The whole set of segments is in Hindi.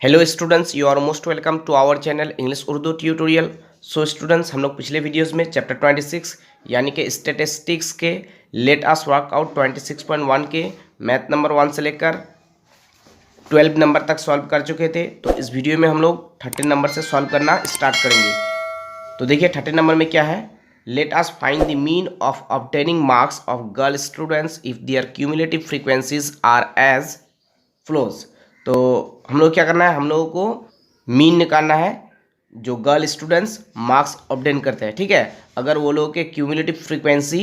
Hello students, you are most welcome to our channel English Urdu tutorial. So students, हम लोग पिछले वीडियोस में चैप्टर 26 यानी कि स्टैटिस्टिक्स के लेट अस वर्क आउट 26.1 के मैथ नंबर 1 से लेकर 12 नंबर तक सॉल्व कर चुके थे। तो इस वीडियो में हम लोग 13 नंबर से सॉल्व करना स्टार्ट करेंगे। तो देखिए 13 नंबर में क्या है, let us find the mean of obtaining marks of girl students if their cumulative frequencies are as follows. तो हम लोग क्या करना है, हम लोगों को मीन निकालना है जो गर्ल स्टूडेंट्स मार्क्स ऑब्टेन करते हैं। ठीक है, अगर वो लोगों के क्यूमुलेटिव फ्रीक्वेंसी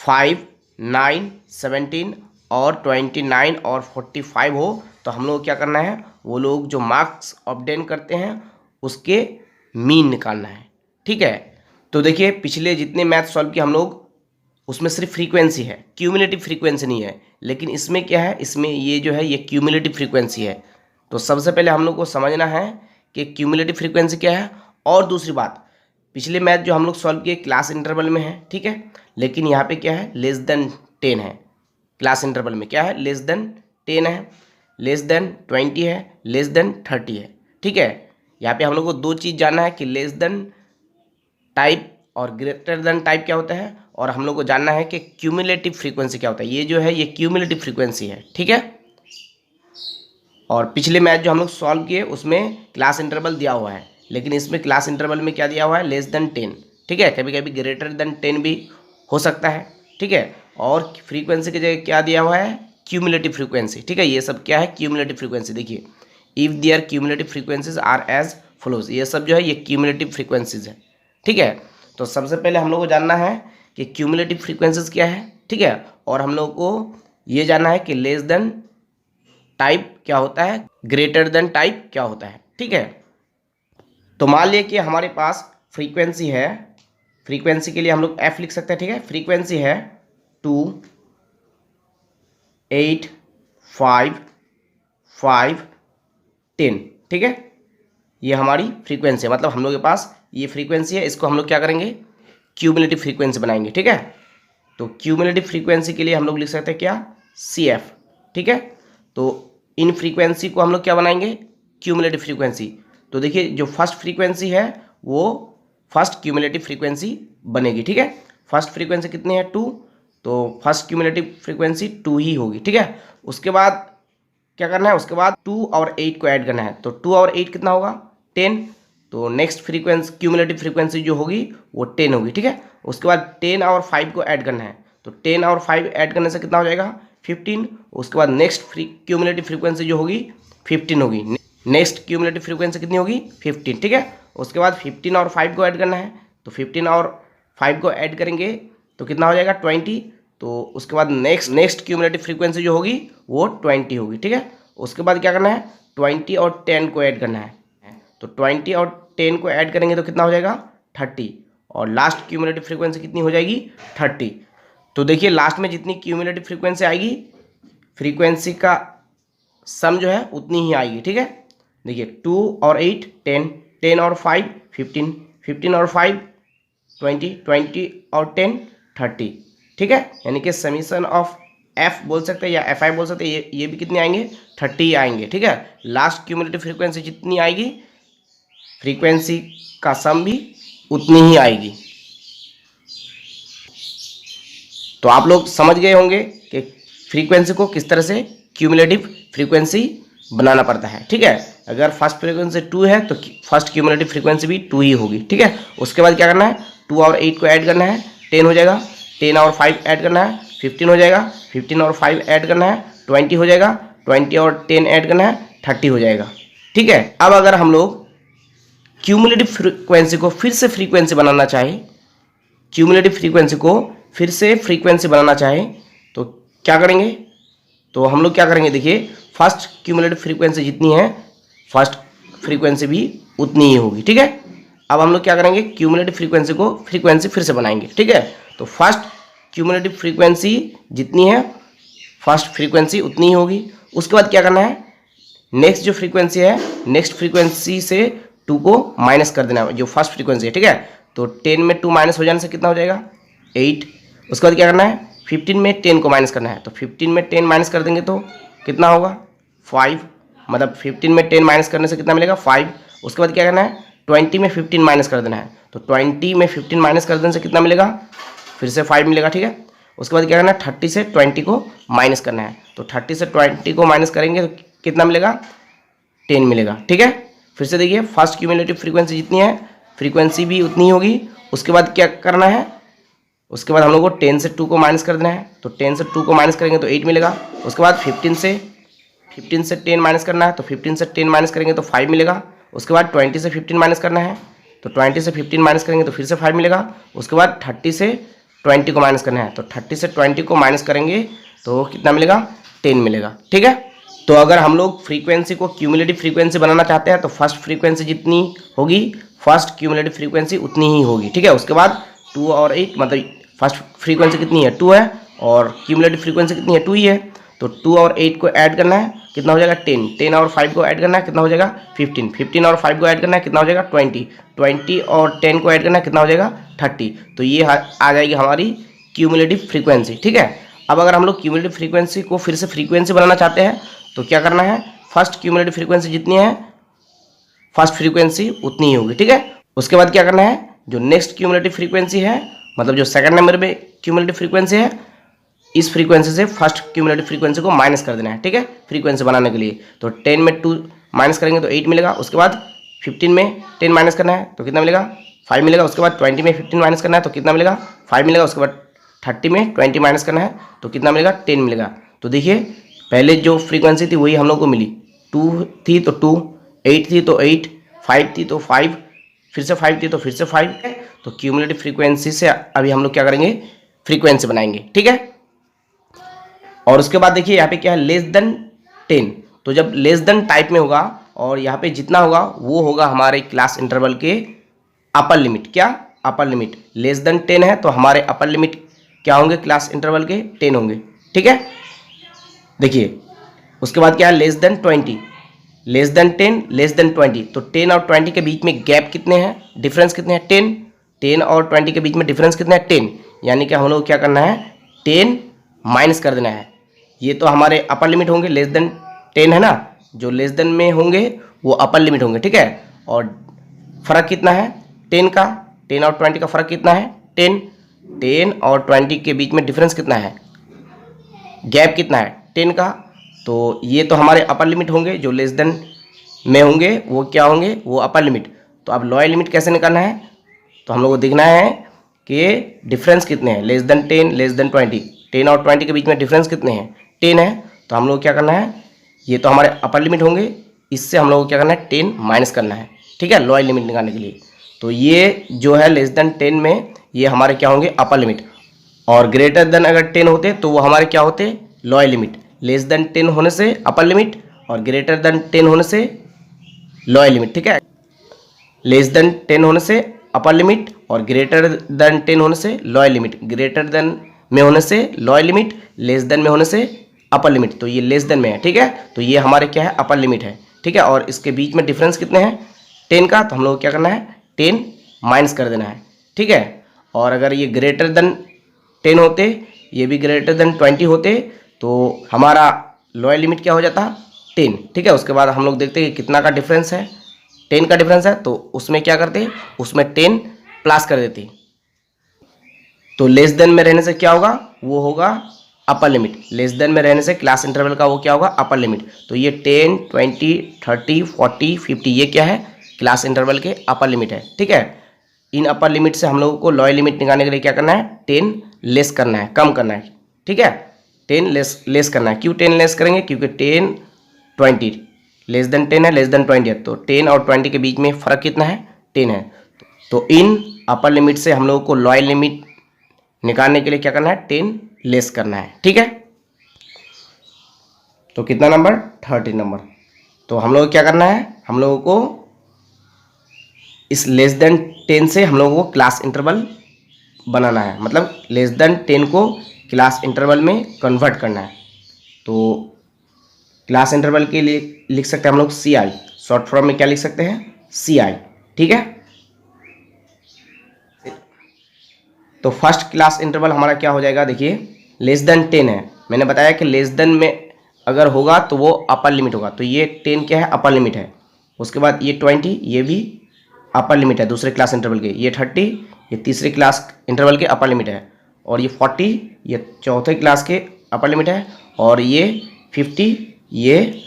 5, 9, 17 और 29 और 45 हो तो हम लोग क्या करना है, वो लोग जो मार्क्स ऑब्टेन करते हैं उसके मीन निकालना है। ठीक है, तो देखिए पिछले जितने मैथ सॉल्व किए हम लोग उसमें सिर्फ फ्रीक्वेंसी है, क्यूमुलेटिव फ्रीक्वेंसी नहीं है। लेकिन इसमें क्या है, इसमें ये जो है ये क्यूमुलेटिव फ्रीक्वेंसी है। तो सबसे पहले हम लोग को समझना है कि क्यूमुलेटिव फ्रीक्वेंसी क्या है। और दूसरी बात, पिछले मैथ जो हम लोग सॉल्व किए क्लास इंटरवल में है, ठीक है, लेकिन यहाँ पे क्या है, लेस देन 10 है। क्लास इंटरवल में क्या है, लेस देन 10 है, लेस देन 20 है, लेस देन 30 है। ठीक है, यहाँ पे हम लोग को दो चीज़ जानना है कि लेस देन टाइप और ग्रेटर देन टाइप क्या होता है, और हम लोग को जानना है कि क्यूमुलेटिव फ्रीक्वेंसी क्या होता है। ये जो है ये क्यूमुलेटिव फ्रीक्वेंसी है। ठीक है, और पिछले मैथ जो हम लोग सॉल्व किए उसमें क्लास इंटरवल दिया हुआ है, लेकिन इसमें क्लास इंटरवल में क्या दिया हुआ है, लेस देन 10। ठीक है, कभी कभी ग्रेटर देन 10 भी हो सकता है। ठीक है, और फ्रीक्वेंसी की जगह क्या दिया हुआ है, क्यूमुलेटिव फ्रीक्वेंसी। ठीक है, ये सब क्या है, क्यूमुलेटिव फ्रीक्वेंसी। देखिए if their cumulative frequencies are as follows, ये सब जो है ये क्यूमुलेटिव फ्रीक्वेंसीज है। ठीक है, तो सबसे पहले हम लोग को जानना है कि क्यूमुलेटिव फ्रीक्वेंसीज क्या है। ठीक है, और हम लोग को ये जानना है कि लेस देन टाइप क्या होता है, ग्रेटर देन टाइप क्या होता है। ठीक है, तो मान लिया कि हमारे पास फ्रीक्वेंसी है, फ्रीक्वेंसी के लिए हम लोग एफ लिख सकते हैं। ठीक है, फ्रीक्वेंसी है 2, 8, 5, 5, 10। ठीक है, ये हमारी फ्रीक्वेंसी है, मतलब हम लोग के पास ये फ्रीक्वेंसी है, इसको हम लोग क्या करेंगे, क्यूमुलेटिव फ्रीक्वेंसी बनाएंगे। ठीक है, तो क्यूमुलेटिव फ्रीक्वेंसी के लिए हम लोग लिख सकते हैं क्या, सी एफ। ठीक है, तो इन फ्रीक्वेंसी को हम लोग क्या बनाएंगे, क्यूमुलेटिव फ्रीक्वेंसी। तो देखिए जो फर्स्ट फ्रीक्वेंसी है वो फर्स्ट क्यूमुलेटिव फ्रीक्वेंसी बनेगी। ठीक है, फर्स्ट फ्रीक्वेंसी कितनी है, 2, तो फर्स्ट क्यूमुलेटिव फ्रीक्वेंसी 2 ही होगी। ठीक है, उसके बाद क्या करना है, उसके बाद 2 और 8 को ऐड करना है। तो 2 और 8 कितना होगा, 10। तो नेक्स्ट फ्रीक्वेंसी क्यूमुलेटिव फ्रीक्वेंसी जो होगी वो 10 होगी। ठीक है, उसके बाद 10 और 5 को ऐड करना है। तो 10 और 5 ऐड करने से कितना हो जाएगा, 15। उसके बाद नेक्स्ट क्यूमुलेटिव फ्रीक्वेंसी जो होगी 15 होगी। नेक्स्ट क्यूमुलेटिव फ्रीक्वेंसी कितनी होगी, 15। ठीक है, उसके बाद 15 और 5 को ऐड करना है। तो 15 और 5 को ऐड करेंगे तो कितना हो जाएगा, 20। तो उसके बाद नेक्स्ट क्यूमुलेटिव फ्रीक्वेंसी जो होगी वो 20 होगी। ठीक है, उसके बाद क्या करना है, 20 और 10 को ऐड करना है। तो 20 और 10 को ऐड करेंगे तो कितना हो जाएगा, 30। और लास्ट क्यूमुलेटिव फ्रीक्वेंसी कितनी हो जाएगी, 30। तो देखिए लास्ट में जितनी क्यूमुलेटिव फ्रीक्वेंसी आएगी, फ्रीक्वेंसी का सम जो है उतनी ही आएगी। ठीक है, देखिए 2 और 8 10, 10 और 5 15, 15 और 5 20, 20 और 10 30। ठीक है, यानी कि समीशन ऑफ एफ बोल सकते हैं या एफ आई बोल सकते हैं, ये भी कितने आएंगे, 30 आएंगे। ठीक है, लास्ट क्यूमुलेटिव फ्रीक्वेंसी जितनी आएगी फ्रीक्वेंसी का सम भी उतनी ही आएगी। तो आप लोग समझ गए होंगे कि फ्रीक्वेंसी को किस तरह से क्यूमुलेटिव फ्रीक्वेंसी बनाना पड़ता है। ठीक है, अगर फर्स्ट फ्रीक्वेंसी 2 है तो फर्स्ट क्यूमुलेटिव फ्रीक्वेंसी भी 2 ही होगी। ठीक है, उसके बाद क्या करना है, 2 और 8 को ऐड करना है, 10 हो जाएगा। 10 और 5 ऐड करना है, 15 हो जाएगा। 15 और 5 ऐड करना है, 20 हो जाएगा। 20 और 10 ऐड करना है, 30 हो जाएगा। ठीक है, अब अगर हम लोग क्यूमुलेटिव फ्रीक्वेंसी को फिर से फ्रीक्वेंसी बनाना चाहें, क्यूमुलेटिव फ्रीक्वेंसी को फिर से फ्रीक्वेंसी बनाना चाहें तो क्या करेंगे, तो हम लोग क्या करेंगे, देखिए फर्स्ट क्यूमुलेटिव फ्रीक्वेंसी जितनी है फर्स्ट फ्रीक्वेंसी भी उतनी ही होगी। ठीक है, अब हम लोग क्या करेंगे, क्यूमुलेटिव फ्रीक्वेंसी को फ्रीक्वेंसी फिर से बनाएंगे। ठीक है, तो फर्स्ट क्यूमुलेटिव फ्रीक्वेंसी जितनी है फर्स्ट फ्रीक्वेंसी उतनी ही होगी। उसके बाद क्या करना है, नेक्स्ट जो फ्रीक्वेंसी है नेक्स्ट फ्रीक्वेंसी से 2 को माइनस कर देना है, जो फर्स्ट फ्रीक्वेंसी है। ठीक है, तो 10 में 2 माइनस हो जाने से कितना हो जाएगा, 8। उसके बाद क्या करना है, 15 में 10 को माइनस करना है। तो 15 में 10 माइनस कर देंगे तो कितना होगा, 5। मतलब 15 में 10 माइनस करने से कितना मिलेगा 5। उसके बाद क्या करना है 20 में 15 माइनस कर देना है, तो 20 में 15 माइनस कर देने से कितना मिलेगा, फिर से 5 मिलेगा, ठीक है। उसके बाद क्या करना है 30 से 20 को माइनस करना है, तो 30 से 20 को माइनस करेंगे तो कितना मिलेगा 10 मिलेगा, ठीक है। फिर से देखिए फर्स्ट क्यूमुलेटिव फ्रीक्वेंसी जितनी है फ्रीक्वेंसी भी उतनी ही होगी। उसके बाद क्या करना है, उसके बाद हम लोग को 10 से 2 को माइनस कर देना है, तो 10 से 2 को माइनस करेंगे तो 8 मिलेगा। उसके बाद 15 से 10 माइनस करना है, तो 15 से 10 माइनस करेंगे तो 5 मिलेगा। उसके बाद 20 से 15 माइनस करना है, तो 20 से 15 माइनस करेंगे तो फिर से 5 मिलेगा। उसके बाद 30 से 20 को माइनस करना है, तो 30 से 20 को माइनस करेंगे तो कितना मिलेगा 10 मिलेगा, ठीक है। तो अगर हम लोग फ्रीक्वेंसी को क्यूमुलेटिव फ्रीक्वेंसी बनाना चाहते हैं तो फर्स्ट फ्रीक्वेंसी जितनी होगी फर्स्ट क्यूमुलेटिव फ्रीक्वेंसी उतनी ही होगी, ठीक है। उसके बाद 2 और 8 मतलब फर्स्ट फ्रीक्वेंसी कितनी है 2 है और क्यूमुलेटिव फ्रीक्वेंसी कितनी है 2 ही है, तो 2 और 8 को ऐड करना है कितना हो जाएगा 10, 10 और 5 को ऐड करना है कितना हो जाएगा 15, 15 और 5 को ऐड करना है कितना हो जाएगा 20, 20 और 10 को ऐड करना है कितना हो जाएगा 30। तो ये आ जाएगी हमारी क्यूमुलेटिव फ्रीक्वेंसी, ठीक है। अब अगर हम लोग क्यूमुलेटिव फ्रीक्वेंसी को फिर से फ्रीक्वेंसी बनाना चाहते हैं तो क्या करना है फर्स्ट क्यूमुलेटिव फ्रीक्वेंसी जितनी है फर्स्ट फ्रीक्वेंसी उतनी ही होगी, ठीक है। उसके बाद क्या करना है जो नेक्स्ट क्यूमुलेटिव फ्रीक्वेंसी है मतलब जो सेकंड नंबर पे क्यूमुलेटिव फ्रीक्वेंसी है इस फ्रीक्वेंसी से फर्स्ट क्यूमुलेटिव फ्रीक्वेंसी को माइनस कर देना है, ठीक है, फ्रीक्वेंसी बनाने के लिए। तो 10 में 2 माइनस करेंगे तो 8 मिलेगा। उसके बाद 15 में 10 माइनस करना है तो कितना मिलेगा 5 मिलेगा। उसके बाद 20 में 15 माइनस करना है तो कितना मिलेगा 5 मिलेगा। उसके बाद 30 में 20 माइनस करना है तो कितना मिलेगा 10 मिलेगा। तो देखिए पहले जो फ्रीक्वेंसी थी वही हम लोग को मिली, 2 थी तो 2, 8 थी तो 8, 5 थी तो 5, फिर से 5 थी तो फिर से 5। तो क्यूमुलेटिव फ्रीक्वेंसी से अभी हम लोग क्या करेंगे फ्रीक्वेंसी बनाएंगे, ठीक है। और उसके बाद देखिए यहाँ पे क्या है लेस देन 10, तो जब लेस देन टाइप में होगा और यहाँ पे जितना होगा वो होगा हमारे क्लास इंटरवल के अपर लिमिट। क्या अपर लिमिट, लेस देन 10 है तो हमारे अपर लिमिट क्या होंगे क्लास इंटरवल के 10 होंगे, ठीक है। देखिए उसके बाद क्या है less than 20, less than 10 less than 20, तो 10 और 20 के बीच में गैप कितने हैं डिफरेंस कितने हैं 10, 10 और 20 के बीच में डिफरेंस कितना है 10, यानी कि हम लोग क्या करना है 10 माइनस कर देना है। ये तो हमारे अपर लिमिट होंगे लेस देन 10 है ना, जो लेस देन में होंगे वो अपर लिमिट होंगे, ठीक है। और फ़र्क कितना है 10 का, 10 और 20 का फ़र्क कितना है 10, 10 और 20 के बीच में डिफरेंस कितना है गैप कितना है 10 का, तो ये तो हमारे अपर लिमिट होंगे। जो लेस देन में होंगे वो क्या होंगे वो अपर लिमिट। तो अब लोअर लिमिट कैसे निकालना है, तो हम लोग को देखना है कि डिफरेंस कितने हैं लेस देन 10 लेस देन 20, 10 और 20 के बीच में डिफरेंस कितने हैं 10 है। तो हम लोग क्या करना है ये तो हमारे अपर लिमिट होंगे, इससे हम लोग को क्या करना है 10 माइनस करना है, ठीक है, लोअर लिमिट निकालने के लिए। तो ये जो है लेस देन 10 में ये हमारे क्या होंगे अपर लिमिट, और ग्रेटर देन अगर 10 होते तो वो हमारे क्या होते लोअर लिमिट। लेस देन 10 होने से अपर लिमिट और ग्रेटर देन 10 होने से लोअर लिमिट, ठीक है। लेस देन 10 होने से अपर लिमिट और ग्रेटर देन 10 होने से लोअर लिमिट, ग्रेटर देन में होने से लोअर लिमिट, लेस देन में होने से अपर लिमिट। तो ये लेस देन में है, ठीक है, तो ये हमारे क्या है अपर लिमिट है, ठीक है। और इसके बीच में डिफरेंस कितने हैं 10 का, तो हम लोग क्या करना है 10 माइनस कर देना है, ठीक है। और अगर ये ग्रेटर देन 10 होते ये भी ग्रेटर देन 20 होते तो हमारा लोअर लिमिट क्या हो जाता 10, ठीक है। उसके बाद हम लोग देखते हैं कि कितना का डिफरेंस है 10 का डिफरेंस है, तो उसमें क्या करते उसमें 10 प्लस कर देते। तो लेस देन में रहने से क्या होगा वो होगा अपर लिमिट, लेस देन में रहने से क्लास इंटरवल का वो क्या होगा अपर लिमिट। तो ये 10, 20, 30, 40, 50 ये क्या है क्लास इंटरवल के अपर लिमिट है, ठीक है। इन अपर लिमिट से हम लोगों को लोअर लिमिट निकालने के लिए क्या करना है 10 लेस करना है, कम करना है, ठीक है। 10 लेस करना है। क्यों 10 लेस करेंगे क्योंकि 10 20 लेस देन 10 है लेस देन 20 है, तो 10 और 20 के बीच में फ़र्क कितना है 10 है। तो इन अपर लिमिट से हम लोगों को लोअर लिमिट निकालने के लिए क्या करना है 10 लेस करना है, ठीक है। तो कितना नंबर 30 नंबर। तो हम लोग क्या करना है हम लोगों को इस लेस देन 10 से हम लोगों को क्लास इंटरवल बनाना है, मतलब लेस देन 10 को क्लास इंटरवल में कन्वर्ट करना है। तो क्लास इंटरवल के लिए लिख सकते हैं हम लोग CI, शॉर्ट फॉर्म में क्या लिख सकते हैं CI, ठीक है। तो फर्स्ट क्लास इंटरवल हमारा क्या हो जाएगा देखिए लेस देन 10 है, मैंने बताया कि लेस देन में अगर होगा तो वो अपर लिमिट होगा। तो ये 10 क्या है, अपर लिमिट है। उसके बाद ये 20, ये भी अपर लिमिट है दूसरे क्लास इंटरवल के। ये 30, ये तीसरे क्लास इंटरवल के अपर लिमिट है। और ये 40, ये चौथे क्लास के अपर लिमिट है। और ये 50, ये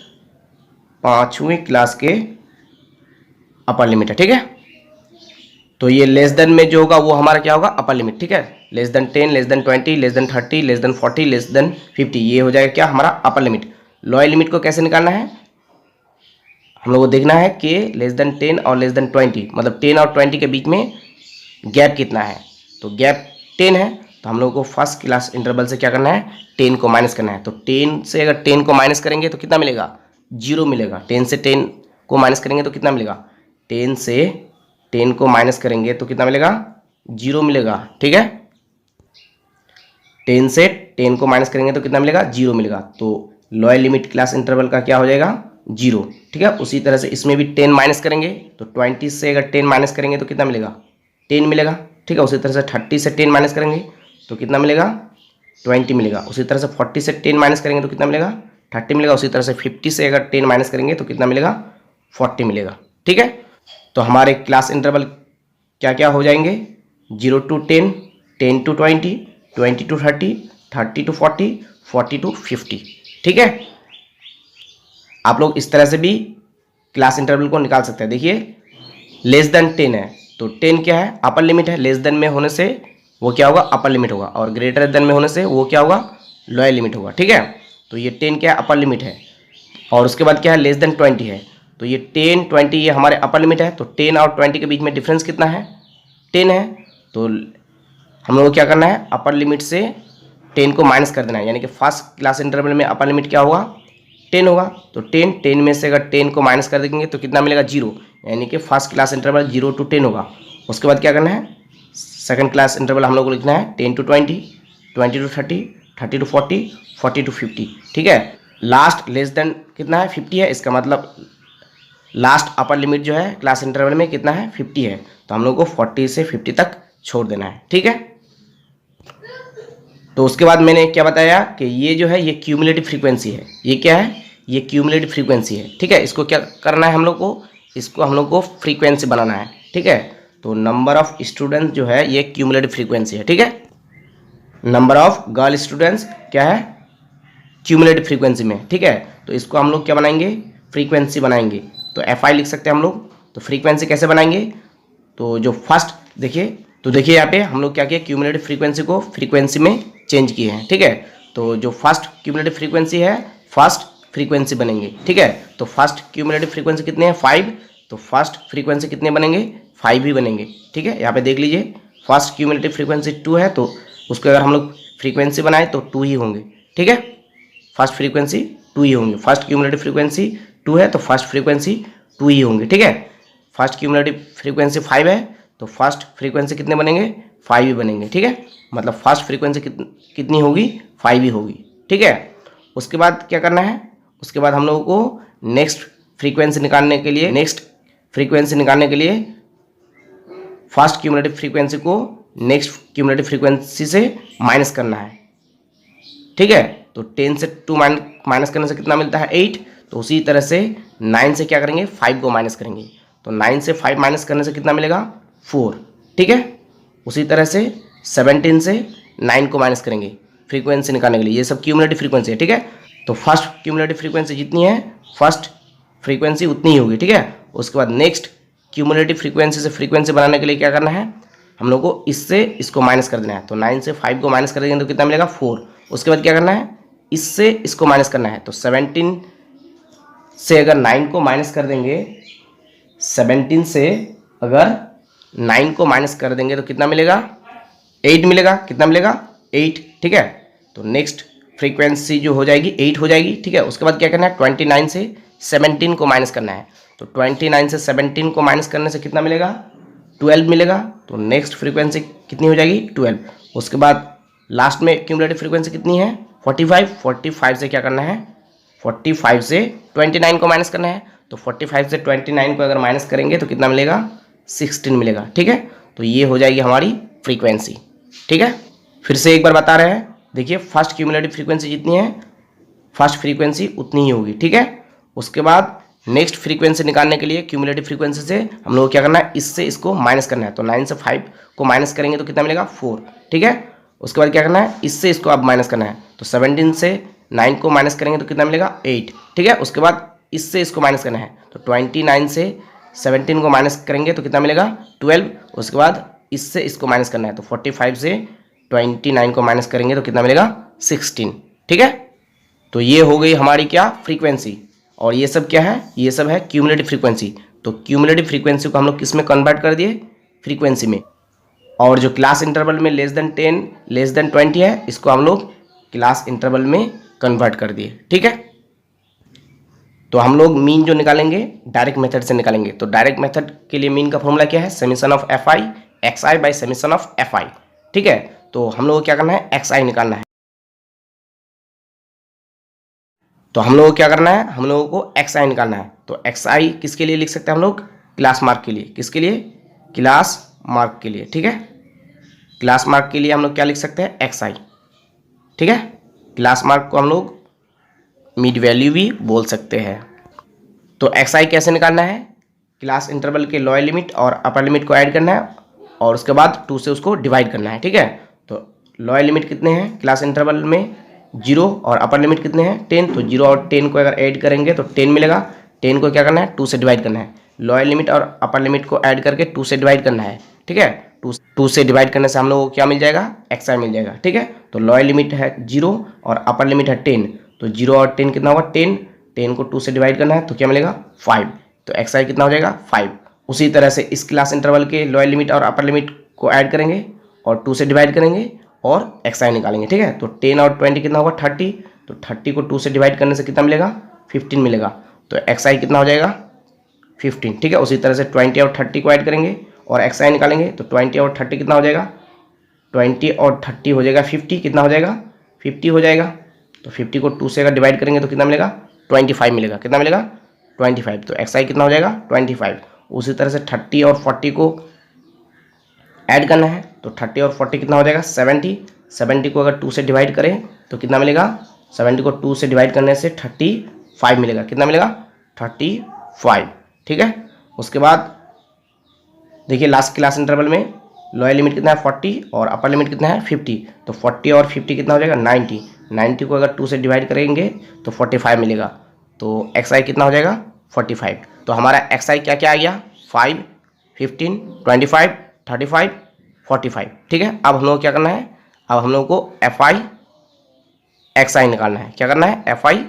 पाँचवीं क्लास के अपर लिमिट है। ठीक है, तो ये लेस देन में जो होगा वो हमारा क्या होगा, अपर लिमिट। ठीक है, less than 10, less than 20, less than 30, less than 40, less than 50, ये हो जाएगा क्या, हमारा अपर लिमिट। लोअर लिमिट को कैसे निकालना है, हम लोग को देखना है कि लेस देन 10 और लेस देन 20, मतलब 10 और 20 के बीच में गैप कितना है। तो गैप 10 है, तो हम लोग को फर्स्ट क्लास इंटरवल से क्या करना है, 10 को माइनस करना है। तो 10 से अगर 10 को माइनस करेंगे तो कितना मिलेगा, 0 मिलेगा। 10 से 10 को माइनस करेंगे तो कितना मिलेगा, 10 से 10 को माइनस करेंगे तो कितना मिलेगा, 0 मिलेगा। ठीक है, 10 से 10 को माइनस करेंगे तो कितना मिलेगा, 0 मिलेगा। तो लोअर लिमिट क्लास इंटरवल का क्या हो जाएगा, 0। ठीक है, उसी तरह से इसमें भी 10 माइनस करेंगे तो 20 से अगर 10 माइनस करेंगे तो कितना मिलेगा, 10 मिलेगा। ठीक है, उसी तरह से 30 से 10 माइनस करेंगे तो कितना मिलेगा, 20 मिलेगा। उसी तरह से 40 से 10 माइनस करेंगे तो कितना मिलेगा, 30 मिलेगा। उसी तरह से 50 से अगर 10 माइनस करेंगे तो कितना मिलेगा, 40 मिलेगा। ठीक है, तो हमारे क्लास इंटरवल क्या क्या हो जाएंगे, 0 to 10, 10 to 20, 20 to 30, 30 to 40, 40 to 50। ठीक है, आप लोग इस तरह से भी क्लास इंटरवल को निकाल सकते हैं। देखिए, लेस देन 10 है तो 10 क्या है, अपर लिमिट है। लेस देन में होने से वो क्या होगा, अपर लिमिट होगा। और ग्रेटर देन में होने से वो क्या होगा, लोअर लिमिट होगा। ठीक है, तो ये 10 क्या है, अपर लिमिट है। और उसके बाद क्या है, लेस देन 20 है। तो ये 10, 20 ये हमारे अपर लिमिट है। तो 10 और 20 के बीच में डिफरेंस कितना है, 10 है। तो हम लोग को क्या करना है, अपर लिमिट से 10 को माइनस कर देना है। यानी कि फर्स्ट क्लास इंटरवल में अपर लिमिट क्या होगा, 10 होगा। तो 10 में से अगर 10 को माइनस कर देंगे तो कितना मिलेगा, 0। यानी कि फर्स्ट क्लास इंटरवल 0 to 10 होगा। उसके बाद क्या करना है, सेकंड क्लास इंटरवल हम लोग को लिखना है 10 to 20, 20 to 30, 30 to 40, 40 to 50। ठीक है, लास्ट लेस देन कितना है, 50 है। इसका मतलब लास्ट अपर लिमिट जो है क्लास इंटरवल में कितना है, 50 है। तो हम लोग को 40 से 50 तक छोड़ देना है। ठीक है, तो उसके बाद मैंने क्या बताया कि ये जो है ये क्यूमुलेटिव फ्रीक्वेंसी है। ये क्या है, ये क्यूमुलेटिव फ्रीक्वेंसी है। ठीक है, इसको क्या करना है हम लोग को, इसको हम लोग को फ्रीक्वेंसी बनाना है। ठीक है, तो नंबर ऑफ स्टूडेंट्स जो है ये क्यूमुलेटिव फ्रीक्वेंसी है। ठीक है, नंबर ऑफ गर्ल स्टूडेंट्स क्या है, क्यूमुलेटिव फ्रीक्वेंसी में। ठीक है, तो इसको हम लोग क्या बनाएंगे, फ्रीक्वेंसी बनाएंगे। तो FI लिख सकते हैं हम लोग। तो फ्रीक्वेंसी कैसे बनाएंगे, तो जो फर्स्ट देखिए, तो देखिए यहाँ पे हम लोग क्या किया, क्यूमुलेटिव फ्रीक्वेंसी को फ्रीक्वेंसी में चेंज किए हैं। ठीक है, तो जो फर्स्ट क्यूमुलेटिव फ्रीक्वेंसी है, फर्स्ट फ्रीक्वेंसी बनेंगे। ठीक है, तो फर्स्ट क्यूमुलेटिव फ्रीक्वेंसी कितने हैं, 5। तो फर्स्ट फ्रीक्वेंसी कितने बनेंगे, 5 ही बनेंगे। ठीक है, यहाँ पे देख लीजिए, फर्स्ट क्यूमुलेटिव फ्रीक्वेंसी 2 है, तो उसको अगर हम लोग फ्रीक्वेंसी बनाए तो 2 ही होंगे। ठीक है, फर्स्ट फ्रीक्वेंसी 2 ही होंगे। फर्स्ट क्यूमुलेटिव फ्रीक्वेंसी 2 है तो फर्स्ट फ्रीक्वेंसी 2 ही होंगे। ठीक है, फर्स्ट क्यूमुलेटिव फ्रीक्वेंसी 5 है तो फर्स्ट फ्रीक्वेंसी कितने बनेंगे, 5 ही बनेंगे। ठीक है, मतलब फर्स्ट फ्रीक्वेंसी कितनी होगी, 5 ही होगी। ठीक है, उसके बाद क्या करना है, उसके बाद हम लोगों को नेक्स्ट फ्रीक्वेंसी निकालने के लिए फर्स्ट क्यूमुलेटिव फ्रीक्वेंसी को नेक्स्ट क्यूमुलेटिव फ्रीक्वेंसी से माइनस करना है। ठीक है, तो 10 से 2 माइनस करने से कितना मिलता है, 8। तो उसी तरह से 9 से क्या करेंगे, 5 को माइनस करेंगे। तो 9 से 5 माइनस करने से कितना मिलेगा, 4। ठीक है, उसी तरह से 17 से 9 को माइनस करेंगे फ्रीक्वेंसी निकालने के लिए। ये सब क्यूमुलेटिव फ्रीक्वेंसी है। ठीक है, तो फर्स्ट क्यूमुलेटिव फ्रीक्वेंसी जितनी है, फर्स्ट फ्रीक्वेंसी उतनी ही होगी। ठीक है, उसके बाद नेक्स्ट क्यूमुलेटिव फ्रीक्वेंसी से फ्रीक्वेंसी बनाने के लिए क्या करना है, हम लोग को इससे इसको माइनस कर देना है। तो 9 से 5 को माइनस कर देंगे तो कितना मिलेगा, 4। उसके बाद क्या करना है, इससे इसको माइनस करना है। तो 17 से अगर 9 को माइनस कर देंगे, 17 से अगर 9 को माइनस कर देंगे तो कितना मिलेगा, 8 मिलेगा। कितना मिलेगा, 8। ठीक है, तो नेक्स्ट फ्रीक्वेंसी जो हो जाएगी 8 हो जाएगी। ठीक है, उसके बाद क्या करना है, 29 से 17 को माइनस करना है। तो 29 से 17 को माइनस करने से कितना मिलेगा, 12 मिलेगा। तो नेक्स्ट फ्रीक्वेंसी कितनी हो जाएगी, 12। उसके बाद लास्ट में क्यूमुलेटिव फ्रीक्वेंसी कितनी है, 45। 45 से क्या करना है, 45 से 29 को माइनस करना है। तो 45 से 29 को अगर माइनस करेंगे तो कितना मिलेगा, 16 मिलेगा। ठीक है, तो ये हो जाएगी हमारी फ्रीक्वेंसी। ठीक है, फिर से एक बार बता रहे हैं, देखिए फर्स्ट क्यूमुलेटिव फ्रीक्वेंसी जितनी है फर्स्ट फ्रीक्वेंसी उतनी ही होगी, ठीक है। उसके बाद नेक्स्ट फ्रीक्वेंसी निकालने के लिए क्यूमुलेटिव फ्रीक्वेंसी से हम लोग को क्या करना है, इससे इसको माइनस करना है। तो 9 से 5 को माइनस करेंगे तो कितना मिलेगा 4, ठीक है। उसके बाद क्या करना है, इससे इसको अब माइनस करना है। तो 17 से 9 को माइनस करेंगे तो कितना मिलेगा 8, ठीक है। उसके बाद इससे इसको माइनस करना है। तो 29 से 17 को माइनस करेंगे तो कितना मिलेगा 12। उसके बाद इससे इसको माइनस करना है। तो 45 से 29 को माइनस करेंगे तो कितना मिलेगा 16, ठीक है। तो ये हो गई हमारी क्या फ्रीक्वेंसी, और ये सब क्या है, ये सब है क्यूमुलेटिव फ्रीक्वेंसी। तो क्यूमुलेटिव फ्रीक्वेंसी को हम लोग किस में कन्वर्ट कर दिए, फ्रीक्वेंसी में। और जो क्लास इंटरवल में लेस देन 10 लेस देन 20 है, इसको हम लोग क्लास इंटरवल में कन्वर्ट कर दिए, ठीक है। तो हम लोग मीन जो निकालेंगे डायरेक्ट मेथड से निकालेंगे। तो डायरेक्ट मेथड के लिए मीन का फॉर्मूला क्या है, summation of f i x i by summation of f i, ठीक है। तो हम लोग को क्या करना है, एक्स आई निकालना है। तो हम लोगों को क्या करना है, हम लोगों को एक्स आई निकालना है। तो एक्स आई किसके लिए लिख सकते हैं हम लोग, क्लास मार्क के लिए। किसके लिए, क्लास मार्क के लिए, ठीक है। क्लास मार्क के लिए हम लोग क्या लिख सकते हैं, एक्स आई, ठीक है। क्लास मार्क को हम लोग मिड वैल्यू भी बोल सकते हैं। तो एक्स आई कैसे निकालना है, क्लास इंटरवल के लोअर लिमिट और अपर लिमिट को ऐड करना है और उसके बाद 2 से उसको डिवाइड करना है, ठीक है। तो लोअर लिमिट कितने हैं क्लास इंटरवल में, 0, और अपर लिमिट कितने हैं 10। तो 0 और 10 को अगर ऐड करेंगे तो 10 मिलेगा। 10 को क्या करना है, 2 से डिवाइड करना है। लोअर लिमिट और अपर लिमिट को ऐड करके 2 से डिवाइड करना है, ठीक है। 2 से डिवाइड करने से हम लोग को क्या मिल जाएगा, एक्स आई मिल जाएगा, ठीक है। तो लोअर लिमिट है 0 और अपर लिमिट है 10। तो 0 और 10 कितना होगा 10, 10 को 2 से डिवाइड करना है तो क्या मिलेगा 5। तो एक्स आई कितना हो जाएगा 5। उसी तरह से इस क्लास इंटरवल के लोअर लिमिट और अपर लिमिट को ऐड करेंगे और 2 से डिवाइड करेंगे और एक्स आई निकालेंगे, ठीक है। तो 10 और 20 कितना होगा 30। तो 30 को 2 से डिवाइड करने से कितना मिलेगा 15 मिलेगा। तो एक्स आई कितना हो जाएगा 15, ठीक है। उसी तरह से 20 और 30 को ऐड करेंगे और एक्स आई निकालेंगे तो 20 और 30 कितना हो जाएगा, 20 और 30 हो जाएगा 50। कितना हो जाएगा 50 हो जाएगा। तो 50 को 2 से अगर डिवाइड करेंगे तो कितना मिलेगा 25 मिलेगा। कितना मिलेगा 25। तो एक्स आई कितना हो जाएगा 25। उसी तरह से 30 और 40 को ऐड करना है। तो 30 और 40 कितना हो जाएगा 70। 70 को अगर 2 से डिवाइड करें तो कितना मिलेगा, 70 को 2 से डिवाइड करने से 35 मिलेगा। कितना मिलेगा 35, ठीक है। उसके बाद देखिए लास्ट क्लास इंटरवल में लोअर लिमिट कितना है 40 और अपर लिमिट कितना है 50। तो 40 और 50 कितना हो जाएगा 90। 90 को अगर 2 से डिवाइड करेंगे तो 45 मिलेगा। तो एक्स आई कितना हो जाएगा 45। तो हमारा एक्स आई क्या क्या आ गया 5, 15, 25, 35, 45, ठीक है। अब हम लोग क्या करना है, अब हम लोग को एफ आई एक्स आई निकालना है। क्या करना है, एफ आई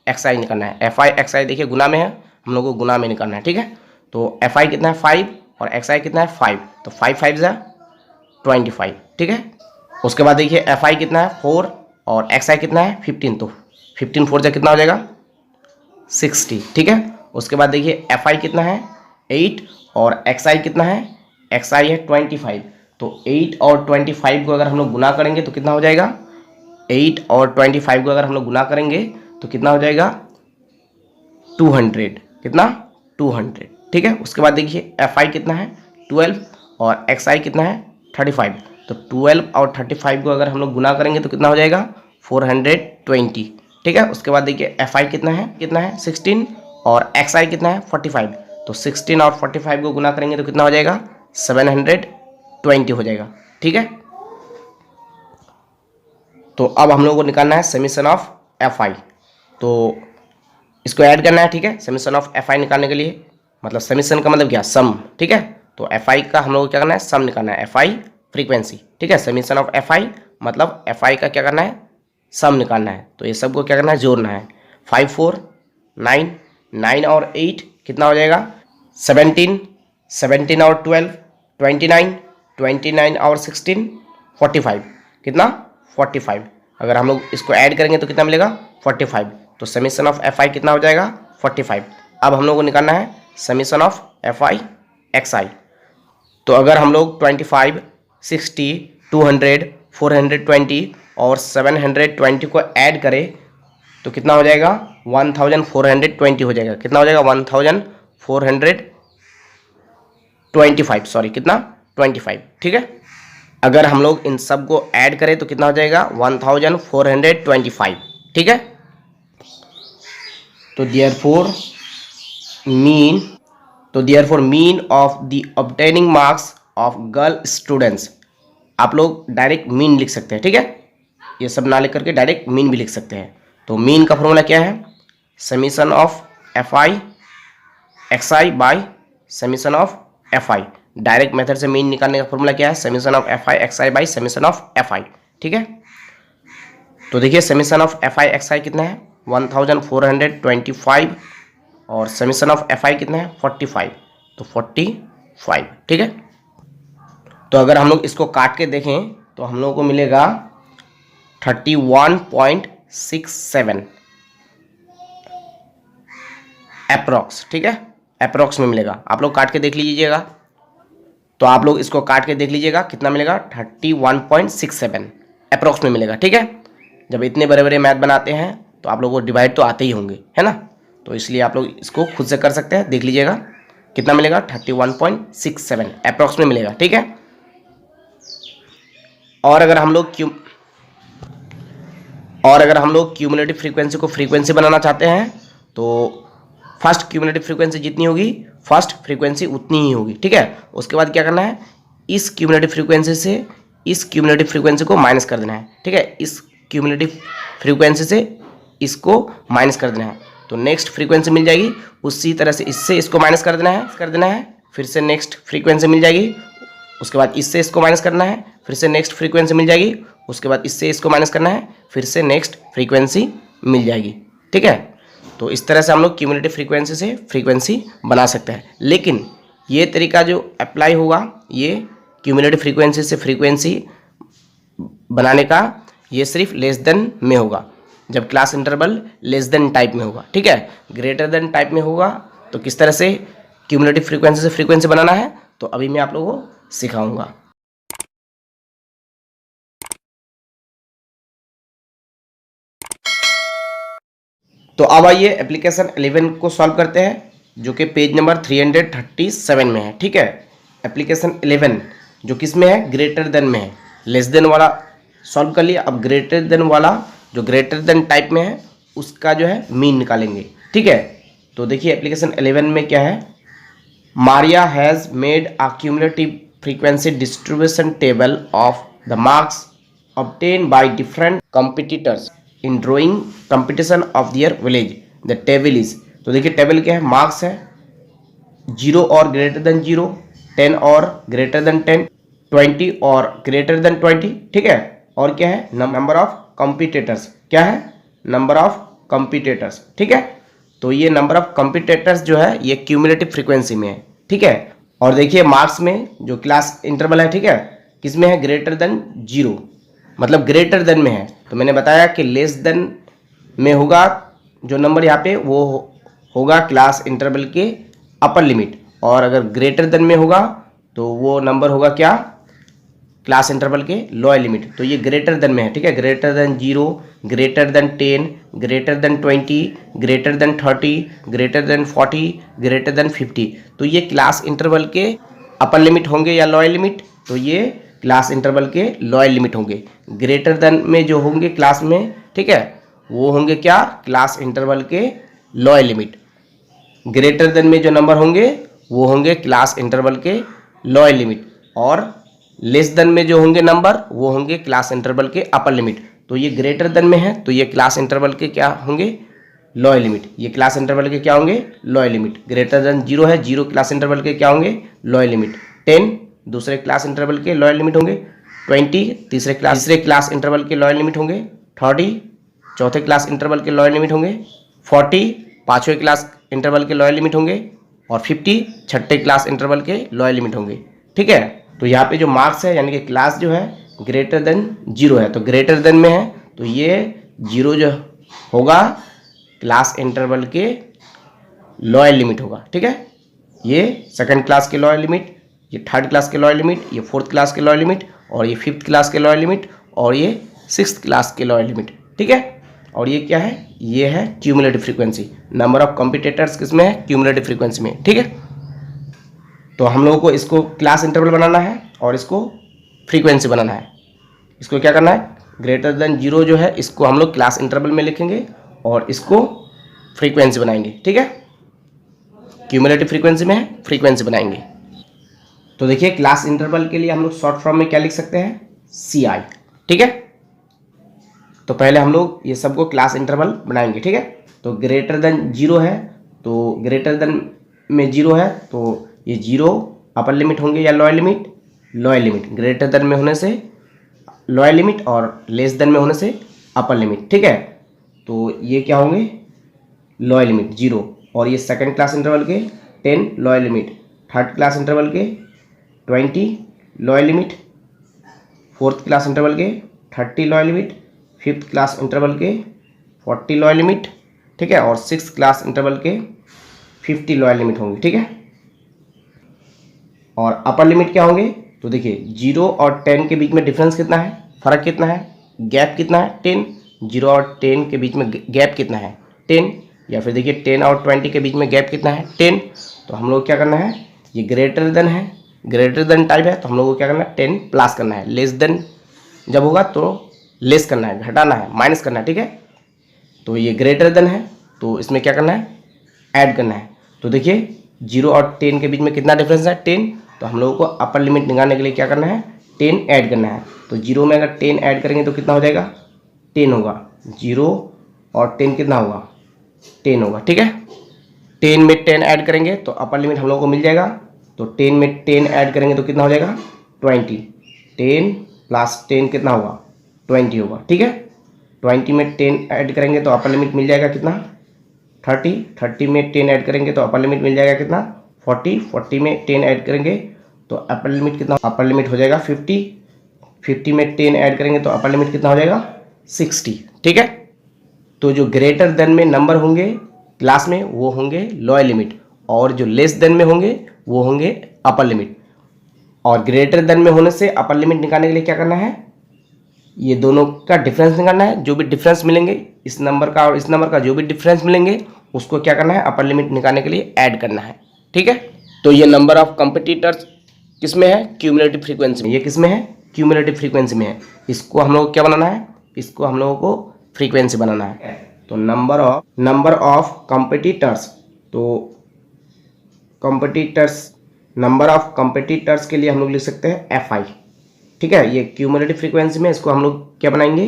एक्स आई निकालना है। एफ आई एक्स आई देखिए गुना में है, हम लोग को गुना में निकालना है, ठीक है। तो एफ आई कितना है 5 और एक्स आई कितना है 5। तो 5 5 जा 25, ठीक है। उसके बाद देखिए एफ आई कितना है 4 और एक्स आई कितना है 15। तो 15 4 जा कितना हो जाएगा 60, ठीक है। उसके बाद देखिए एफ आई कितना है 8 और एक्स आई कितना है, एक्स आई है 25। तो 8 और 25 को अगर हम लोग गुना करेंगे तो कितना हो जाएगा, 8 और 25 को अगर हम लोग गुना करेंगे तो कितना हो जाएगा 200। कितना 200, ठीक है। उसके बाद देखिए एफ आई कितना है 12 और एक्स आई कितना है 35। तो 12 और 35 को अगर हम लोग गुना करेंगे तो कितना हो जाएगा 420, ठीक है। उसके बाद देखिए एफ आई कितना है 16 और एक्स आई कितना है 45। तो 16 और 45 को गुना करेंगे तो कितना हो जाएगा 720 हो जाएगा, ठीक है। तो अब हम लोग को निकालना है समीशन ऑफ एफ आई। तो इसको ऐड करना है, ठीक है। समीशन ऑफ एफ आई निकालने के लिए, मतलब समीशन का मतलब क्या, सम, ठीक है। तो एफ आई का हम लोग को क्या करना है, सम निकालना है, एफ आई फ्रीक्वेंसी, ठीक है। समीशन ऑफ एफ आई मतलब एफ आई का क्या करना है, सम निकालना है। तो ये सबको क्या करना है, जोड़ना है। 5 4 9, 9 और 8 कितना हो जाएगा 17, 17 और 12 29, 29 और 16 45। कितना 45। अगर हम लोग इसको ऐड करेंगे तो कितना मिलेगा 45। तो समीशन ऑफ एफ आई कितना हो जाएगा 45। अब हम लोग को निकालना है summation of f i x i. तो अगर हम लोग 25, 60, 200, 420 और 720 को ऐड करें तो कितना हो जाएगा 1420 हो जाएगा। कितना हो जाएगा 1425, सॉरी कितना 25, ठीक है। अगर हम लोग इन सब को ऐड करें तो कितना हो जाएगा 1425, ठीक है। तो mean therefore mean of the obtaining marks of girl students, आप लोग डायरेक्ट मीन लिख सकते हैं, ठीक है, ये सब ना लिख करके डायरेक्ट मीन भी लिख सकते हैं। तो मीन का फॉर्मूला क्या है, summation of f i x i by summation of f i. Direct method से मीन निकालने का फॉर्मूला क्या है, summation of f i x i by summation of f i, ठीक है। तो देखिए summation of f i x i कितना है 1425 और समीशन ऑफ एफ आई कितना है 45, तो 45, ठीक है। तो अगर हम लोग इसको काट के देखें तो हम लोगों को मिलेगा 31.67 अप्रॉक्स, ठीक है, अप्रॉक्स में मिलेगा। आप लोग काट के देख लीजिएगा, तो आप लोग इसको काट के देख लीजिएगा कितना मिलेगा 31.67 अप्रॉक्स में मिलेगा, ठीक है। जब इतने बड़े बड़े मैथ बनाते हैं तो आप लोगों को डिवाइड तो आते ही होंगे, है ना, तो इसलिए आप लोग इसको खुद से कर सकते हैं, देख लीजिएगा कितना मिलेगा 31.67 अप्रॉक्स में मिलेगा, ठीक है। और अगर हम लोग क्यूमुलेटिव फ्रीक्वेंसी को फ्रीक्वेंसी बनाना चाहते हैं तो फर्स्ट क्यूमुलेटिव फ्रीक्वेंसी जितनी होगी फर्स्ट फ्रीक्वेंसी उतनी ही होगी, ठीक है। उसके बाद क्या करना है, इस क्यूमुलेटिव फ्रीक्वेंसी से इस क्यूमुलेटिव फ्रीक्वेंसी को माइनस कर देना है, ठीक है, इस क्यूमुलेटिव फ्रीक्वेंसी से इसको माइनस कर देना है, तो नेक्स्ट फ्रीक्वेंसी मिल जाएगी। उसी तरह से इससे इसको माइनस कर देना है, फिर से नेक्स्ट फ्रीक्वेंसी मिल जाएगी। उसके बाद इससे इसको माइनस करना है, फिर से नेक्स्ट फ्रीक्वेंसी मिल जाएगी। उसके बाद इससे इसको माइनस करना है, फिर से नेक्स्ट फ्रीक्वेंसी मिल जाएगी, ठीक है। तो इस तरह से हम लोग क्यूमुलेटिव फ्रीक्वेंसी से फ्रीक्वेंसी बना सकते हैं। लेकिन ये तरीका जो अप्लाई होगा ये क्यूमुलेटिव फ्रीक्वेंसी से फ्रीक्वेंसी बनाने का ये सिर्फ लेस देन में होगा, जब class interval less than type में होगा, ठीक है। ग्रेटर देन टाइप में होगा तो किस तरह से क्यूमुलेटिव फ्रीक्वेंसी से फ्रीक्वेंसी बनाना है तो अभी मैं आप लोगों को सिखाऊंगा। तो अब आइए एप्लीकेशन 11 को सॉल्व करते हैं, जो कि पेज नंबर 337 में है, ठीक है। एप्लीकेशन 11 जो किस में है, ग्रेटर देन में है, लेस देन वाला सॉल्व कर लिया। अब ग्रेटर देन वाला जो ग्रेटर देन टाइप में है उसका जो है मीन निकालेंगे, ठीक है। तो देखिए एप्लीकेशन 11 में क्या है, Maria has made a cumulative frequency distribution table of the marks obtained by different competitors in drawing competition of their village. The table is, तो देखिए टेबल क्या है, मार्क्स है 0 और ग्रेटर देन 0, 10 और ग्रेटर देन 10, 20 और ग्रेटर देन 20, ठीक है। और क्या है, नंबर ऑफ कॉम्पिटिटर्स, क्या है, नंबर ऑफ कॉम्पिटिटर्स, ठीक है। तो ये नंबर ऑफ कॉम्पिटिटर्स जो है ये क्यूमुलेटिव फ्रीक्वेंसी में है, ठीक है। और देखिए मार्क्स में जो क्लास इंटरवल है, ठीक है, किसमें है, ग्रेटर देन 0, मतलब ग्रेटर देन में है। तो मैंने बताया कि लेस देन में होगा जो नंबर यहाँ पे वो होगा क्लास इंटरवल के अपर लिमिट, और अगर ग्रेटर देन में होगा तो वो नंबर होगा क्या, क्लास इंटरवल के लोअर लिमिट। तो ये ग्रेटर देन में है, ठीक है, greater than 0, greater than 10, greater than 20, greater than 30, greater than 40, greater than 50। तो ये क्लास इंटरवल के अपर लिमिट होंगे या लोअर लिमिट, तो ये क्लास इंटरवल के लोअर लिमिट होंगे। ग्रेटर देन में जो होंगे क्लास में, ठीक है, वो होंगे क्या, क्लास इंटरवल के लोअर लिमिट। ग्रेटर देन में जो नंबर होंगे वो होंगे क्लास इंटरवल के लोअर लिमिट, और लेस देन में जो होंगे नंबर वो होंगे क्लास इंटरवल के अपर लिमिट। तो ये ग्रेटर देन में है तो ये क्लास इंटरवल के क्या होंगे, लोअर लिमिट। ये क्लास इंटरवल के क्या होंगे, लोअर लिमिट। ग्रेटर देन 0 है, 0 क्लास इंटरवल के क्या होंगे, लोअर लिमिट। 10 दूसरे क्लास इंटरवल के लोअर लिमिट होंगे, 20 तीसरे क्लास इंटरवल के लोअर लिमिट होंगे, 30 चौथे क्लास इंटरवल के लोअर लिमिट होंगे, 40 पाँचवें क्लास इंटरवल के लोअर लिमिट होंगे, और 50 छठे क्लास इंटरवल के लोअर लिमिट होंगे, ठीक है। तो यहाँ पे जो मार्क्स है यानी कि क्लास जो है ग्रेटर देन 0 है, तो ग्रेटर देन में है तो ये 0 जो होगा क्लास इंटरवल के लोअर लिमिट होगा, ठीक है। ये सेकंड क्लास के लोअर लिमिट, ये थर्ड क्लास के लोअर लिमिट, ये फोर्थ क्लास के लोअर लिमिट, और ये फिफ्थ क्लास के लोअर लिमिट, और ये सिक्स्थ क्लास के लोअर लिमिट, ठीक है। और ये क्या है, ये है cumulative frequency. Number of competitors किस में है, क्यूमुलेटिव फ्रीक्वेंसी में, ठीक है। तो हम लोगों को इसको क्लास इंटरवल बनाना है और इसको फ्रीक्वेंसी बनाना है। इसको क्या करना है, ग्रेटर देन 0 जो है इसको हम लोग क्लास इंटरवल में लिखेंगे और इसको फ्रीक्वेंसी बनाएंगे, ठीक है। क्यूमुलेटिव फ्रीक्वेंसी में है, फ्रीक्वेंसी बनाएंगे। तो देखिए क्लास इंटरवल के लिए हम लोग शॉर्ट फॉर्म में क्या लिख सकते हैं, CI, ठीक है। तो पहले हम लोग ये सबको क्लास इंटरवल बनाएंगे, ठीक है। तो ग्रेटर देन 0 है, तो ग्रेटर देन में 0 है तो ये 0 अपर लिमिट होंगे या lower limit, lower limit. Greater than में होने से लोअर लिमिट और लेस देन में होने से अपर लिमिट, ठीक है। तो ये क्या होंगे, लोअर लिमिट 0, और ये सेकंड क्लास इंटरवल के 10 lower limit, third class interval के 20 lower limit, fourth class interval के 30 lower limit, fifth class interval के 40 लोअर लिमिट, ठीक है, और सिक्स क्लास इंटरवल के 50 लोअर लिमिट होंगे, ठीक है। और अपर लिमिट क्या होंगे, तो देखिए 0 और 10 के बीच में डिफरेंस कितना है, फर्क कितना है, गैप कितना है, 10। 0 और 10 के बीच में गैप कितना है, 10। या फिर देखिए 10 और 20 के बीच में गैप कितना है, 10। तो हम लोग क्या करना है, ये ग्रेटर देन है, ग्रेटर देन टाइप है, तो हम लोग को क्या करना है, 10 प्लस करना है। लेस देन जब होगा तो लेस करना है, घटाना है, माइनस करना है, ठीक है। तो ये ग्रेटर देन है तो इसमें क्या करना है, ऐड करना है। तो देखिए 0 और 10 के बीच में कितना डिफरेंस है, 10। तो हम लोगों को अपर लिमिट निकालने के लिए क्या करना है, 10 ऐड करना है। तो 0 में अगर 10 ऐड करेंगे तो कितना हो जाएगा, 10 होगा। 0 और 10 कितना होगा, 10 होगा, ठीक है। 10 में 10 ऐड करेंगे तो अपर लिमिट हम लोगों को मिल जाएगा। तो 10 में 10 ऐड करेंगे तो कितना हो जाएगा, 20। 10 प्लस 10 कितना होगा, 20 होगा, ठीक है। 20 में 10 ऐड करेंगे तो अपर लिमिट मिल जाएगा कितना, 30। 30 में 10 ऐड करेंगे तो अपर लिमिट मिल जाएगा कितना, 40। 40 में 10 ऐड करेंगे तो अपर लिमिट कितना, अपर लिमिट हो जाएगा 50। 50 में 10 ऐड करेंगे तो अपर लिमिट कितना हो जाएगा, 60, ठीक है। तो जो ग्रेटर देन में नंबर होंगे क्लास में वो होंगे लोअर लिमिट, और जो लेस देन में होंगे वो होंगे अपर लिमिट। और ग्रेटर देन में होने से अपर लिमिट निकालने के लिए क्या करना है, ये दोनों का डिफरेंस निकालना है। जो भी डिफरेंस मिलेंगे इस नंबर का और इस नंबर का, जो भी डिफरेंस मिलेंगे उसको क्या करना है, अपर लिमिट निकालने के लिए ऐड करना है, ठीक है। तो ये नंबर ऑफ कंपटीटर्स किस में है, क्यूमुलेटिव फ्रीक्वेंसी में। ये किस में है, क्यूमुलेटिव फ्रीक्वेंसी में है। इसको हम लोग को क्या बनाना है, इसको हम लोगों को फ्रीक्वेंसी बनाना है। तो नंबर ऑफ कंपटीटर्स, तो कंपटीटर्स, नंबर ऑफ कंपटीटर्स के लिए हम लोग लिख सकते हैं FI, ठीक है। ये क्यूमुलेटिव फ्रीक्वेंसी में, इसको हम लोग क्या बनाएंगे,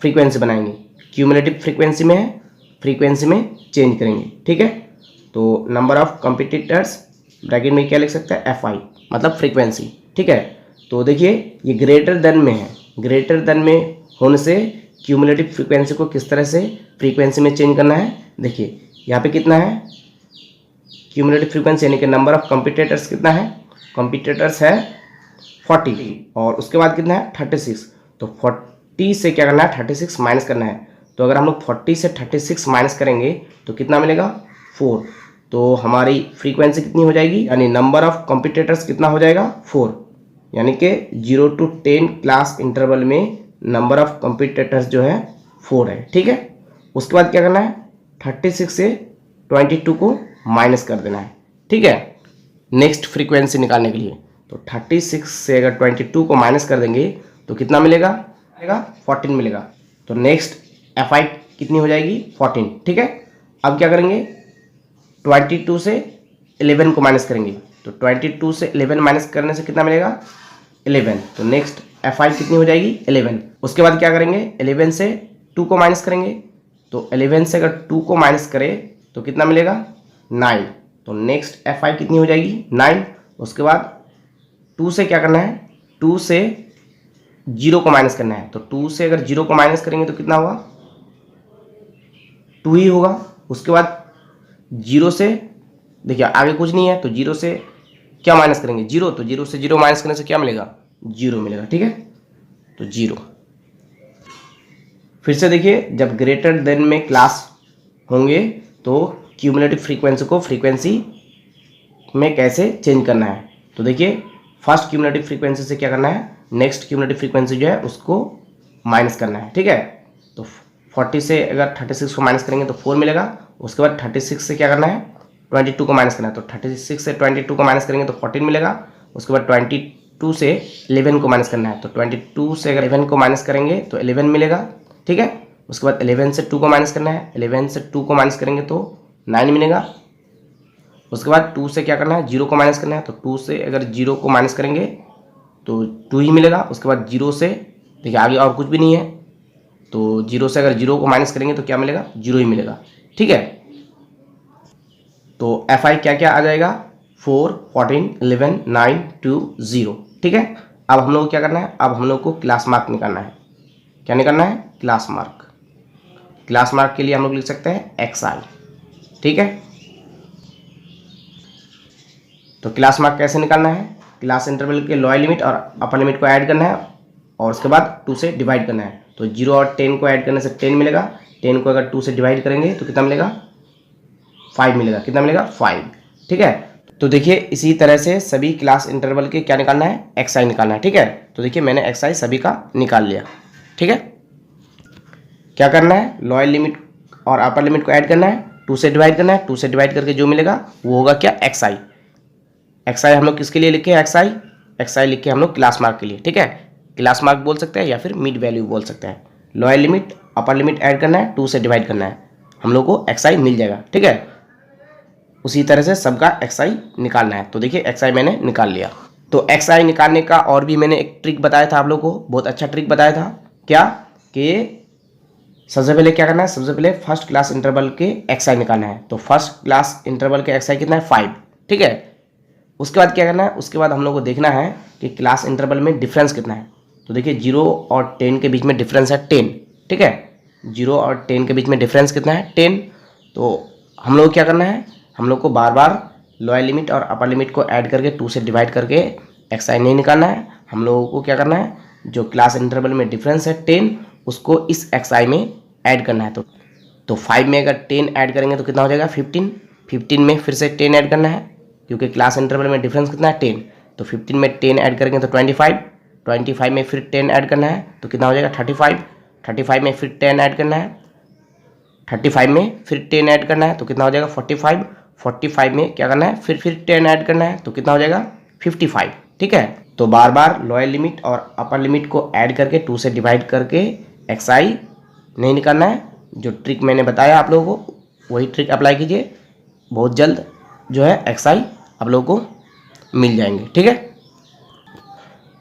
फ्रीक्वेंसी बनाएंगे। क्यूमुलेटिव फ्रीक्वेंसी में है, फ्रीक्वेंसी में चेंज करेंगे, ठीक है। तो नंबर ऑफ कंपटीटर्स ब्रैकेट में क्या लिख सकते हैं, FI मतलब फ्रीक्वेंसी, ठीक है। तो देखिए ये ग्रेटर देन में है, ग्रेटर देन में होने से क्यूमुलेटिव फ्रीक्वेंसी को किस तरह से फ्रीक्वेंसी में चेंज करना है। देखिए यहाँ पे कितना है, क्यूमुलेटिव फ्रीक्वेंसी यानी कि नंबर ऑफ कंपटीटर्स कितना है, कंपटीटर्स है 40, और उसके बाद कितना है 36। तो 40 से क्या करना है, 36 माइनस करना है। तो अगर हम लोग 40 से 36 माइनस करेंगे तो कितना मिलेगा, 4। तो हमारी फ्रीक्वेंसी कितनी हो जाएगी, यानी नंबर ऑफ कंपटीटर्स कितना हो जाएगा, 4। यानी कि 0 to 10 क्लास इंटरवल में नंबर ऑफ कंपटीटर्स जो है 4 है, ठीक है। उसके बाद क्या करना है, 36 से 22 को माइनस कर देना है, ठीक है, नेक्स्ट फ्रीक्वेंसी निकालने के लिए। तो 36 से अगर 22 को माइनस कर देंगे तो कितना मिलेगा, 14 मिलेगा। तो नेक्स्ट FI कितनी हो जाएगी, 14, ठीक है। अब क्या करेंगे, 22 से 11 को माइनस करेंगे। तो 22 से 11 माइनस करने से कितना मिलेगा, 11। तो नेक्स्ट FI कितनी हो जाएगी, 11। उसके बाद क्या करेंगे, 11 से 2 को माइनस करेंगे। तो 11 से अगर 2 को माइनस करें तो कितना मिलेगा, 9। तो नेक्स्ट FI कितनी हो जाएगी, 9। उसके बाद 2 से क्या करना है, 2 से 0 को माइनस करना है। तो 2 से अगर 0 को माइनस करेंगे तो कितना होगा, 2 ही होगा। उसके बाद 0 से, देखिए आगे कुछ नहीं है, तो 0 से क्या माइनस करेंगे, 0। तो 0 से 0 माइनस करने से क्या मिलेगा, 0 मिलेगा, ठीक है। तो 0। फिर से देखिए, जब ग्रेटर देन में क्लास होंगे तो क्यूमुलेटिव फ्रीक्वेंसी को फ्रीक्वेंसी में कैसे चेंज करना है। तो देखिए फर्स्ट क्यूमुलेटिव फ्रीक्वेंसी से क्या करना है, नेक्स्ट क्यूमुलेटिव फ्रीक्वेंसी जो है उसको माइनस करना है, ठीक है। तो 40 से अगर 36 को माइनस करेंगे तो 4 मिलेगा। उसके बाद 36 से क्या करना है, 22 को माइनस करना है। तो 36 से 22 को माइनस करेंगे तो 14 मिलेगा। उसके बाद 22 से 11 को माइनस करना है। तो 22 से अगर 11 को माइनस करेंगे तो 11 मिलेगा, ठीक है। उसके बाद 11 से 2 को माइनस करना है, 11 से 2 को माइनस करेंगे तो 9 मिलेगा। उसके बाद 2 से क्या करना है, 0 को माइनस करना है, तो 2 से अगर 0 को माइनस करेंगे तो 2 ही मिलेगा। उसके बाद 0 से, देखिए आगे और कुछ भी नहीं है, तो 0 से अगर 0 को माइनस करेंगे तो क्या मिलेगा, 0 ही मिलेगा। ठीक है, तो FI क्या क्या आ जाएगा, 4, 14, 11, 9, 2, 0। ठीक है, अब हम लोग को क्या करना है, अब हम लोग को क्लास मार्क निकालना है। क्या निकालना है, क्लास मार्क। क्लास मार्क के लिए हम लोग लिख सकते हैं XI। ठीक है, तो क्लास मार्क कैसे निकालना है, क्लास इंटरवल के लोअर लिमिट और अपर लिमिट को ऐड करना है और उसके बाद 2 से डिवाइड करना है। तो 0 और 10 को ऐड करने से 10 मिलेगा, 10 को अगर 2 से डिवाइड करेंगे तो कितना मिलेगा, 5 मिलेगा। कितना मिलेगा, 5। ठीक है, तो देखिए इसी तरह से सभी क्लास इंटरवल के क्या निकालना है, XI निकालना है। ठीक है, तो देखिए मैंने XI सभी का निकाल लिया। ठीक है, क्या करना है, लोअर लिमिट और अपर लिमिट को ऐड करना है, 2 से डिवाइड करना है, 2 से डिवाइड करके जो मिलेगा वो होगा क्या, XI। XI हम लोग किसके लिए लिखे, XI लिखे हम लोग क्लास मार्क के लिए। ठीक है, क्लास मार्क बोल सकते हैं या फिर मिड वैल्यू बोल सकते हैं। Lower limit upper limit add करना है, 2 से डिवाइड करना है, हम लोग को XI मिल जाएगा। ठीक है, उसी तरह से सबका XI निकालना है। तो देखिए XI मैंने निकाल लिया। तो XI निकालने का और भी मैंने एक ट्रिक बताया था आप लोगों को, बहुत अच्छा ट्रिक बताया था। क्या कि सबसे पहले क्या करना है, सबसे पहले फर्स्ट क्लास इंटरवल के XI निकालना है। तो फर्स्ट क्लास इंटरवल के XI कितना है, 5। ठीक है, उसके बाद क्या करना है, उसके बाद हम लोग को देखना है कि क्लास इंटरवल में डिफरेंस कितना है। तो देखिए 0 और 10 के बीच में डिफरेंस है 10। ठीक है, 0 और 10 के बीच में डिफरेंस कितना है, 10। तो हम लोग को क्या करना है, हम लोग को बार बार लोअर लिमिट और अपर लिमिट को ऐड करके 2 से डिवाइड करके XI नहीं निकालना है। हम लोगों को क्या करना है, जो क्लास इंटरवल में डिफरेंस है 10 उसको इस XI में ऐड करना है। तो 5 में अगर 10 ऐड करेंगे तो कितना हो जाएगा, 15। 15 में फिर से 10 ऐड करना है, क्योंकि क्लास इंटरवल में डिफरेंस कितना है, 10। तो 15 में 10 ऐड करेंगे तो 25। 25 में फिर 10 ऐड करना है तो कितना हो जाएगा, 35। 35 में फिर 10 ऐड करना है, 35 में फिर 10 ऐड करना है तो कितना हो जाएगा, 45। 45 में क्या करना है, फिर 10 ऐड करना है तो कितना हो जाएगा, 55। ठीक है, तो बार बार लोअर लिमिट और अपर लिमिट को ऐड करके 2 से डिवाइड करके XI नहीं निकालना है। जो ट्रिक मैंने बताया आप लोगों को वही ट्रिक अप्लाई कीजिए, बहुत जल्द जो है XI आप लोगों को मिल जाएंगे। ठीक है,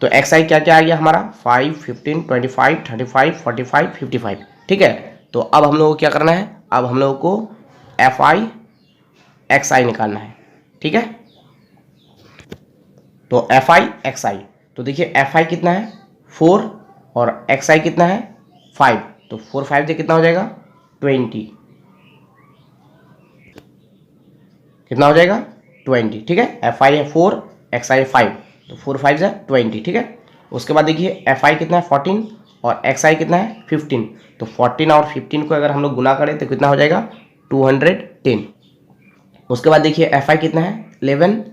तो XI क्या क्या आ गया हमारा, 5, 15, 25, 35, 45, 55। ठीक है, तो अब हम लोगों को क्या करना है, अब हम लोगों को FI XI निकालना है। ठीक है, तो FI XI, तो देखिए FI कितना है, 4 और XI कितना है, 5। तो 4 5 से कितना हो जाएगा, 20। कितना हो जाएगा, 20। ठीक है, FI है 4, XI है 5, तो 4 5 से 20। ठीक है, उसके बाद देखिए FI कितना है, 14 और XI कितना है, 15। तो 14 और 15 को अगर हम लोग गुना करें तो कितना हो जाएगा, 210। उसके बाद देखिए FI कितना है, 11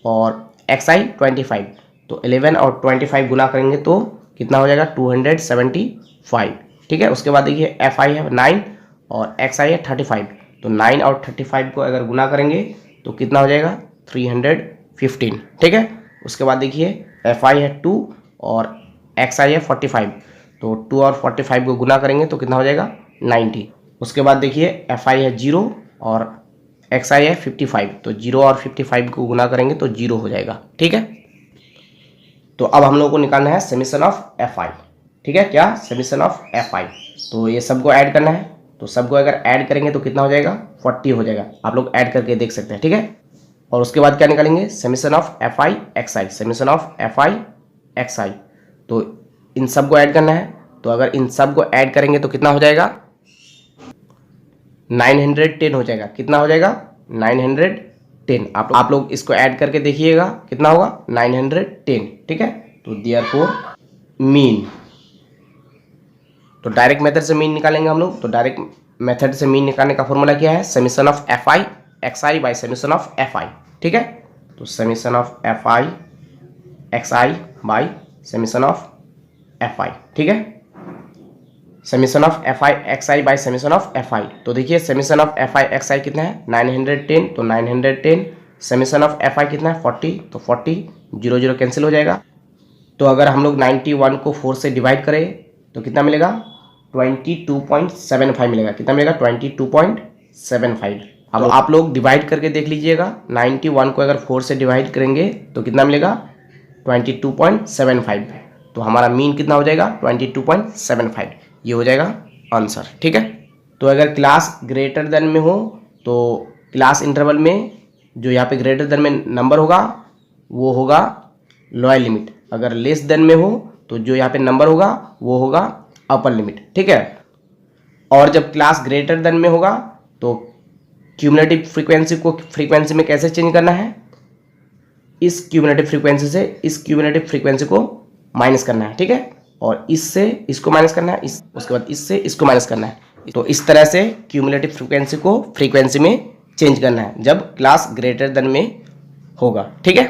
और XI 25। तो 11 और 25 गुना करेंगे तो कितना हो जाएगा, 275। ठीक है, उसके बाद देखिए FI है 9 और XI है 35। तो 9 और 35 को अगर गुना करेंगे तो कितना हो जाएगा, 315। ठीक है, उसके बाद देखिए FI है 2 और XI है 45। तो 2 और 45 को गुना करेंगे तो कितना हो जाएगा, 90। उसके बाद देखिए FI है 0 और XI है 55। तो 0 और 55 को गुना करेंगे तो 0 हो जाएगा। ठीक है, तो अब हम लोग को निकालना है समीशन ऑफ FI। ठीक है, क्या, समीशन ऑफ FI। तो ये सबको ऐड करना है, तो सबको अगर ऐड करेंगे तो कितना हो जाएगा, 40 हो जाएगा। आप लोग ऐड करके देख सकते हैं। ठीक है, और उसके बाद क्या निकालेंगे, summation of FI XI, summation of FI XI। तो इन सबको ऐड करना है, तो अगर इन सबको ऐड करेंगे तो कितना हो जाएगा, 910 हो जाएगा। कितना हो जाएगा, 910। आप लोग इसको ऐड करके देखिएगा कितना होगा, 910। ठीक है, तो देयरफॉर मीन, तो डायरेक्ट मेथड से मीन निकालेंगे हम लोग। तो डायरेक्ट मेथड से मीन निकालने का फॉर्मूला क्या है, summation of FI XI bye summation of FI। ठीक है, तो summation of FI XI bye summation of FI। ठीक है, summation of FI XI bye summation of FI। तो देखिए समीशन ऑफ FI XI कितना है, 910। तो 910 समीशन ऑफ FI कितना है, 40। तो 40, 0 0 कैंसिल हो जाएगा। तो अगर हम लोग 91 को 4 से डिवाइड करें तो कितना मिलेगा, 22.75 मिलेगा। कितना मिलेगा? 22.75। अब आप लोग डिवाइड करके देख लीजिएगा। 91 को अगर 4 से डिवाइड करेंगे तो कितना मिलेगा? 22.75। तो हमारा मीन कितना हो जाएगा? 22.75। ये हो जाएगा आंसर। ठीक है। तो अगर क्लास ग्रेटर देन में हो तो क्लास इंटरवल में जो यहाँ पे ग्रेटर देन में नंबर होगा वो होगा लोअर लिमिट। अगर लेस देन में हो तो जो यहाँ पे नंबर होगा वो होगा अपर लिमिट। ठीक है। और जब क्लास ग्रेटर देन में होगा तो क्यूमुलेटिव फ्रीक्वेंसी को फ्रीक्वेंसी में कैसे चेंज करना है? इस क्यूमुलेटिव फ्रीक्वेंसी से इस क्यूमुलेटिव फ्रीक्वेंसी को माइनस करना है। ठीक है। और इससे इसको माइनस करना है, उसके बाद इससे इसको माइनस करना है। तो इस तरह से क्यूमुलेटिव फ्रीक्वेंसी को फ्रीक्वेंसी में चेंज करना है जब क्लास ग्रेटर देन में होगा। ठीक है।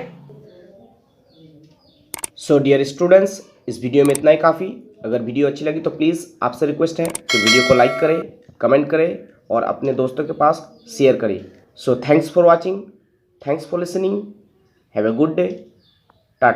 सो डियर स्टूडेंट्स, इस वीडियो में इतना ही काफ़ी। अगर वीडियो अच्छी लगी तो प्लीज़ आपसे रिक्वेस्ट है कि वीडियो को लाइक करें, कमेंट करें और अपने दोस्तों के पास शेयर करें। So thanks for watching, thanks for listening, have a good day.